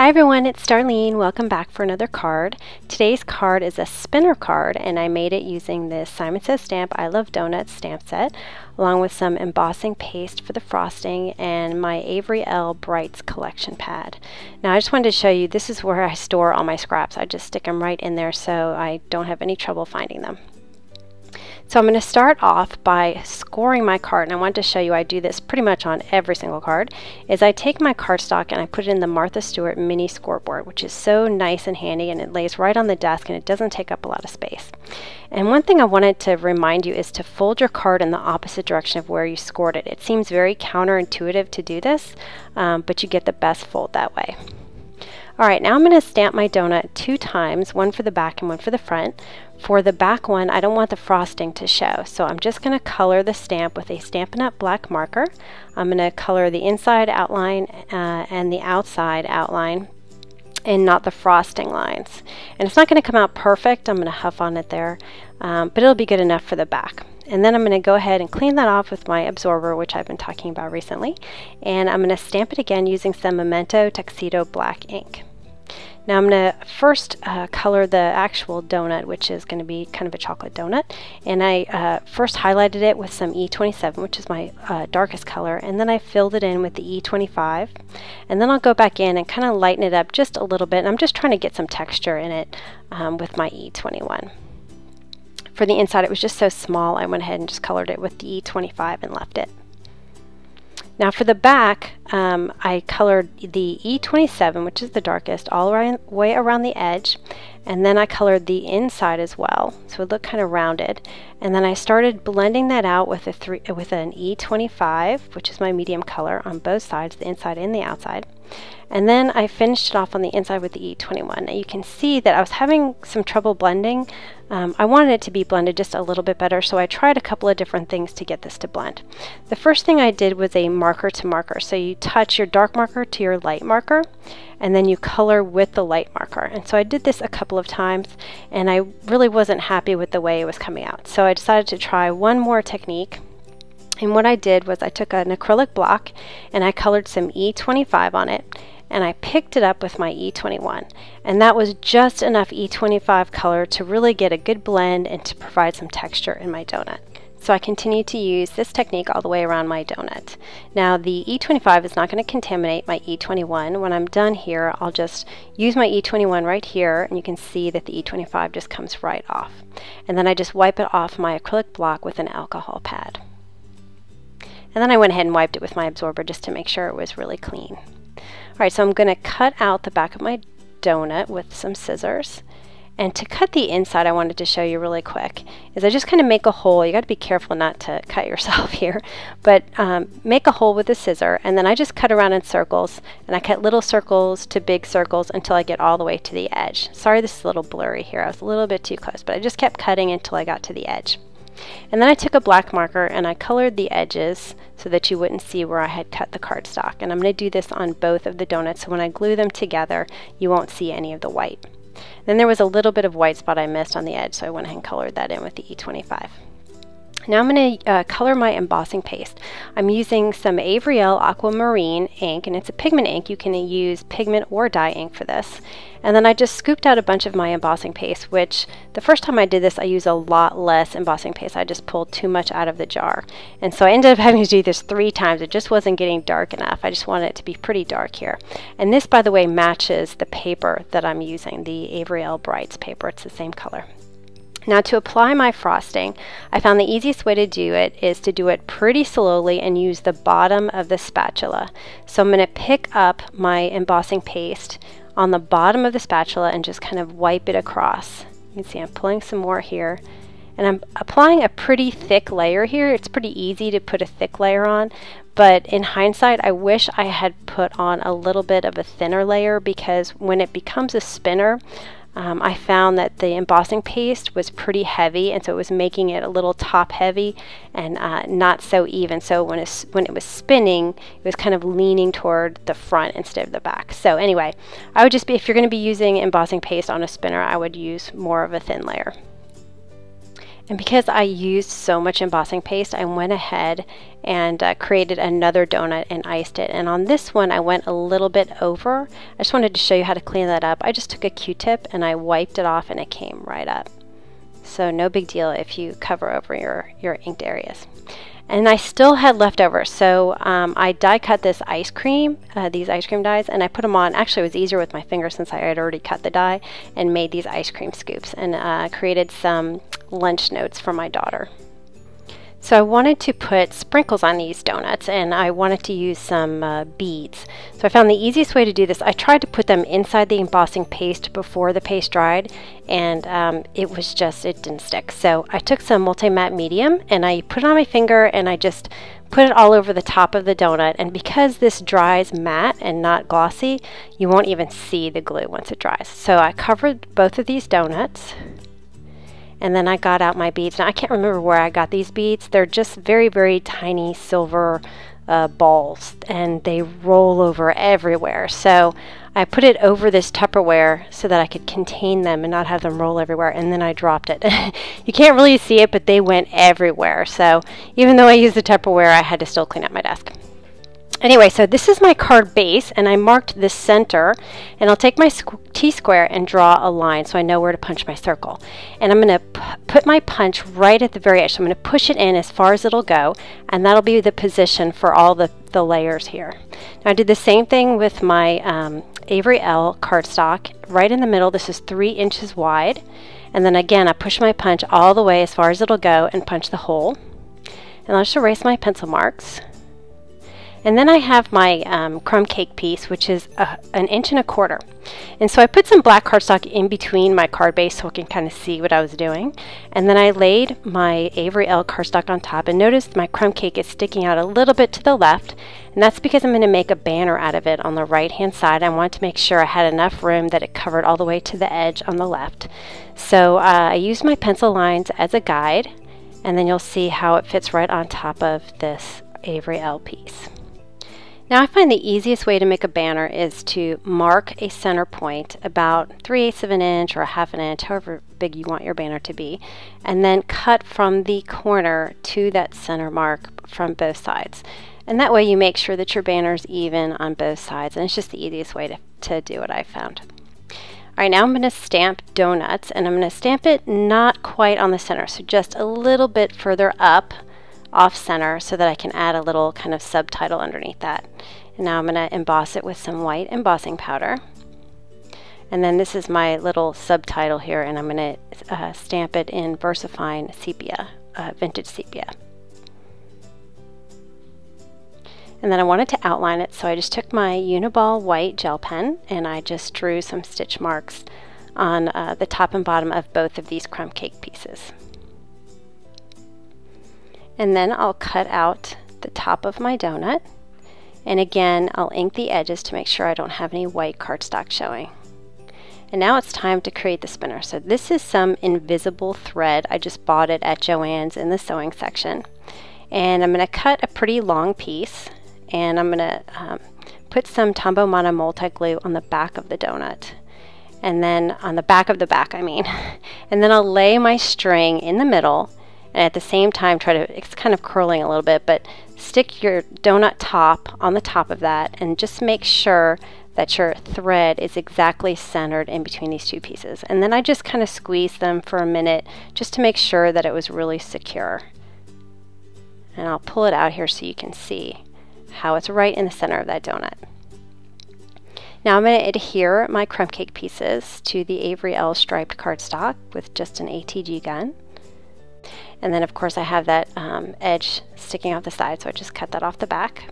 Hi everyone, it's Darlene. Welcome back for another card. Today's card is a spinner card, and I made it using this Simon Says Stamp I Love Donuts stamp set, along with some embossing paste for the frosting and my Avery Elle Brights collection pad. Now I just wanted to show you, this is where I store all my scraps. I just stick them right in there so I don't have any trouble finding them. So I'm going to start off by scoring my card, and I wanted to show you I do this pretty much on every single card, is I take my cardstock and I put it in the Martha Stewart mini scoreboard, which is so nice and handy, and it lays right on the desk and it doesn't take up a lot of space. And one thing I wanted to remind you is to fold your card in the opposite direction of where you scored it. It seems very counterintuitive to do this, but you get the best fold that way. Alright, now I'm going to stamp my donut 2 times, one for the back and one for the front. For the back one, I don't want the frosting to show, so I'm just going to color the stamp with a Stampin' Up! Black marker. I'm going to color the inside outline and the outside outline, and not the frosting lines. And it's not going to come out perfect. I'm going to huff on it there, but it'll be good enough for the back. And then I'm going to go ahead and clean that off with my absorber, which I've been talking about recently. And I'm going to stamp it again using some Memento Tuxedo black ink. Now I'm going to first color the actual donut, which is going to be kind of a chocolate donut. And I first highlighted it with some E27, which is my darkest color. And then I filled it in with the E25. And then I'll go back in and kind of lighten it up just a little bit. And I'm just trying to get some texture in it with my E21. For the inside, it was just so small, I went ahead and just colored it with the E25 and left it. Now for the back, I colored the E27, which is the darkest, all the way around the edge, and then I colored the inside as well, so it looked kind of rounded. And then I started blending that out with an E25, which is my medium color, on both sides, the inside and the outside. And then I finished it off on the inside with the E21. Now you can see that I was having some trouble blending. I wanted it to be blended just a little bit better, so I tried a couple of different things to get this to blend. The first thing I did was a marker to marker. So you touch your dark marker to your light marker, and then you color with the light marker. And so I did this a couple of times, and I really wasn't happy with the way it was coming out. So I decided to try one more technique. And what I did was I took an acrylic block and I colored some E25 on it, and I picked it up with my E21. And that was just enough E25 color to really get a good blend and to provide some texture in my donut. So I continued to use this technique all the way around my donut. Now the E25 is not going to contaminate my E21. When I'm done here, I'll just use my E21 right here, and you can see that the E25 just comes right off. And then I just wipe it off my acrylic block with an alcohol pad. And then I went ahead and wiped it with my absorber just to make sure it was really clean. Alright, so I'm going to cut out the back of my donut with some scissors. And to cut the inside, I wanted to show you really quick, is I just kind of make a hole. You got to be careful not to cut yourself here, but make a hole with a scissor, and then I just cut around in circles, and I cut little circles to big circles until I get all the way to the edge. Sorry, this is a little blurry here. I was a little bit too close, but I just kept cutting until I got to the edge. And then I took a black marker and I colored the edges so that you wouldn't see where I had cut the cardstock. And I'm going to do this on both of the donuts, so when I glue them together, you won't see any of the white. Then there was a little bit of white spot I missed on the edge, so I went ahead and colored that in with the E25. Now I'm going to color my embossing paste. I'm using some Avery Elle Aquamarine ink, and it's a pigment ink. You can use pigment or dye ink for this. And then I just scooped out a bunch of my embossing paste, which the first time I did this, I used a lot less embossing paste. I just pulled too much out of the jar. And so I ended up having to do this 3 times. It just wasn't getting dark enough. I just wanted it to be pretty dark here. And this, by the way, matches the paper that I'm using, the Avery Elle Brights paper. It's the same color. Now to apply my frosting, I found the easiest way to do it is to do it pretty slowly and use the bottom of the spatula. So I'm going to pick up my embossing paste on the bottom of the spatula and just kind of wipe it across. You can see I'm pulling some more here. And I'm applying a pretty thick layer here. It's pretty easy to put a thick layer on, but in hindsight, I wish I had put on a little bit of a thinner layer, because when it becomes a spinner, I found that the embossing paste was pretty heavy, and so it was making it a little top heavy and not so even. So when it was spinning, it was kind of leaning toward the front instead of the back. So anyway, I would just be, if you're going to be using embossing paste on a spinner, I would use more of a thin layer. And because I used so much embossing paste, I went ahead and created another donut and iced it. And on this one, I went a little bit over. I just wanted to show you how to clean that up. I just took a Q-tip and I wiped it off and it came right up. So no big deal if you cover over your inked areas. And I still had leftovers, so I die cut this ice cream, these ice cream dies, and I put them on. Actually, it was easier with my finger since I had already cut the die, and made these ice cream scoops, and created some lunch notes for my daughter. So I wanted to put sprinkles on these donuts, and I wanted to use some beads. So I found the easiest way to do this, I tried to put them inside the embossing paste before the paste dried, and it didn't stick. So I took some multi-matte medium, and I put it on my finger, and I just put it all over the top of the donut. And because this dries matte and not glossy, you won't even see the glue once it dries. So I covered both of these donuts. And then I got out my beads. Now I can't remember where I got these beads. They're just very, very tiny silver balls, and they roll over everywhere. So I put it over this Tupperware so that I could contain them and not have them roll everywhere, and then I dropped it. You can't really see it, but they went everywhere. So even though I used the Tupperware, I had to still clean up my desk. Anyway, so this is my card base, and I marked the center, and I'll take my T-square and draw a line so I know where to punch my circle. And I'm going to put my punch right at the very edge. So I'm going to push it in as far as it'll go, and that'll be the position for all the layers here. Now I did the same thing with my Avery Elle cardstock. Right in the middle, this is 3 inches wide, and then again I push my punch all the way as far as it'll go and punch the hole. And I'll just erase my pencil marks. And then I have my crumb cake piece, which is 1.25 inches. And so I put some black cardstock in between my card base so I can kind of see what I was doing. And then I laid my Avery Elle cardstock on top, and notice my crumb cake is sticking out a little bit to the left. And that's because I'm going to make a banner out of it on the right hand side. I wanted to make sure I had enough room that it covered all the way to the edge on the left. So I used my pencil lines as a guide, and then you'll see how it fits right on top of this Avery Elle piece. Now I find the easiest way to make a banner is to mark a center point about 3/8 of an inch or 1/2 inch, however big you want your banner to be, and then cut from the corner to that center mark from both sides. And that way you make sure that your banner is even on both sides, and it's just the easiest way to do it, I found. Alright, now I'm going to stamp donuts, and I'm going to stamp it not quite on the center, so just a little bit further up off center so that I can add a little kind of subtitle underneath that. And now I'm going to emboss it with some white embossing powder. And then this is my little subtitle here, and I'm going to stamp it in VersaFine Sepia, Vintage Sepia. And then I wanted to outline it, so I just took my Uniball white gel pen and I just drew some stitch marks on the top and bottom of both of these crumb cake pieces. And then I'll cut out the top of my donut, and again I'll ink the edges to make sure I don't have any white cardstock showing. And now it's time to create the spinner. So this is some invisible thread. I just bought it at Joann's in the sewing section, and I'm going to cut a pretty long piece, and I'm going to put some Tombow Mono multi-glue on the back of the donut, and then on the back of the back I mean and then I'll lay my string in the middle, and at the same time it's kind of curling a little bit, but stick your donut top on the top of that, and just make sure that your thread is exactly centered in between these two pieces. And then I just kind of squeeze them for a minute just to make sure that it was really secure. And I'll pull it out here so you can see how it's right in the center of that donut. Now I'm going to adhere my crumb cake pieces to the Avery Elle striped cardstock with just an ATG gun. And then of course I have that edge sticking off the side, so I just cut that off the back.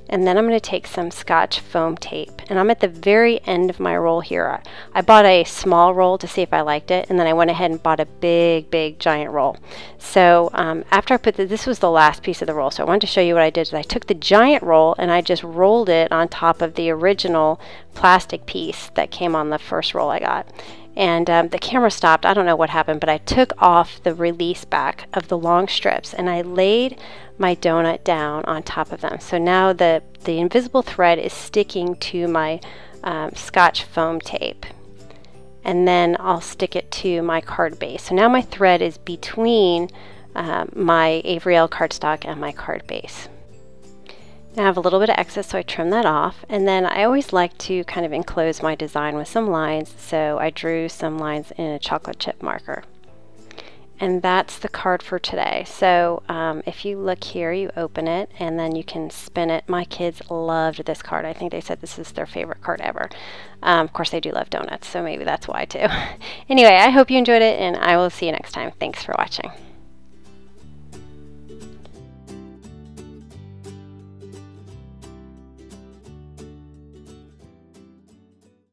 And then I'm going to take some Scotch foam tape, and I'm at the very end of my roll here. I bought a small roll to see if I liked it, and then I went ahead and bought a big giant roll. So after I put this was the last piece of the roll, so I wanted to show you what I did. Is I took the giant roll and I just rolled it on top of the original plastic piece that came on the first roll I got. And the camera stopped. I don't know what happened, but I took off the release back of the long strips and I laid my donut down on top of them. So now the invisible thread is sticking to my Scotch foam tape. and then I'll stick it to my card base. So now my thread is between my Avery Elle cardstock and my card base. Now I have a little bit of excess, so I trim that off, and then I always like to kind of enclose my design with some lines, so I drew some lines in a chocolate chip marker. And that's the card for today. So if you look here, you open it and then you can spin it. My kids loved this card. I think they said this is their favorite card ever. Of course, they do love donuts, so maybe that's why too. Anyway, I hope you enjoyed it, and I will see you next time. Thanks for watching.